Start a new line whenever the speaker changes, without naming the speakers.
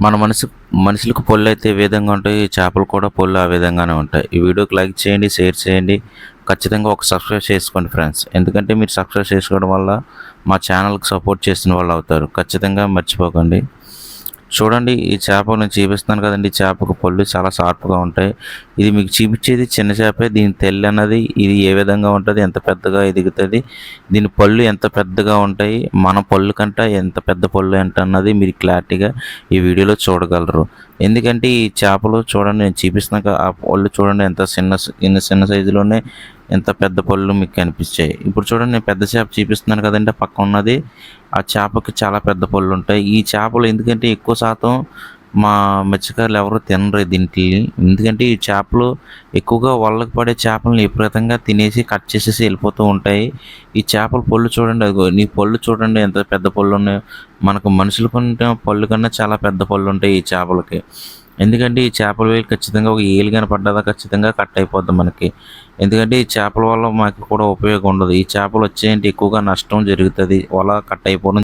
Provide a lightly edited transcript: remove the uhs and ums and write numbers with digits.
మన మనుషులకు పళ్ళు అయితే ఏ విధంగా ఉంటాయి, ఈ చేపలు కూడా పళ్ళు ఆ విధంగానే ఉంటాయి. ఈ వీడియోకి లైక్ చేయండి, షేర్ చేయండి, ఖచ్చితంగా ఒక సబ్స్క్రైబ్ చేసుకోండి ఫ్రెండ్స్. ఎందుకంటే మీరు సబ్స్క్రైబ్ చేసుకోవడం వల్ల మా ఛానల్కి సపోర్ట్ చేసిన వాళ్ళు అవుతారు. ఖచ్చితంగా మర్చిపోకండి. చూడండి, ఈ చేప నేను చూపిస్తున్నాను కదండి. ఈ చేపకు పళ్ళు చాలా షార్ప్గా ఉంటాయి. ఇది మీకు చూపించేది చిన్న చేపే. దీని తెల్లి అన్నది ఇది ఏ విధంగా ఉంటుంది, ఎంత పెద్దగా ఎదుగుతుంది, దీని పళ్ళు ఎంత పెద్దగా ఉంటాయి, మన పళ్ళు కంటే ఎంత పెద్ద పళ్ళు అన్నది మీరు క్లారిటీగా ఈ వీడియోలో చూడగలరు. ఎందుకంటే ఈ చేపలు చూడండి, నేను చూపిస్తున్నాక ఆ పళ్ళు చూడండి ఎంత చిన్న సైజులోనే ఎంత పెద్ద పళ్ళు మీకు కనిపించాయి. ఇప్పుడు చూడండి, నేను పెద్ద చేప చూపిస్తున్నాను కదండి, పక్క ఉన్నది ఆ చేపకి చాలా పెద్ద పళ్ళు ఉంటాయి. ఈ చేపలు ఎందుకంటే ఎక్కువ శాతం మా మత్స్యకారులు ఎవరు తినరు దీంట్లో. ఎందుకంటే ఈ చేపలు ఎక్కువగా వలలకు పడే చేపలను విపరీతంగా తినేసి కట్ చేసేసి వెళ్ళిపోతూ ఉంటాయి. ఈ చేపల పళ్ళు చూడండి, అదిగో నీ పళ్ళు చూడండి ఎంత పెద్ద పళ్ళు ఉన్నాయో. మనకు మనుషుల పళ్ళు కన్నా చాలా పెద్ద పళ్ళు ఉంటాయి ఈ చేపలకి. ఎందుకంటే ఈ చేపల వేలు ఖచ్చితంగా ఒక ఏలు కనపడ్డదా ఖచ్చితంగా కట్ అయిపోద్ది మనకి. ఎందుకంటే ఈ చేపల వల్ల మాకు కూడా ఉపయోగం ఉండదు. ఈ చేపలు వచ్చేయంటే ఎక్కువగా నష్టం జరుగుతుంది, వల కట్ అయిపోవడం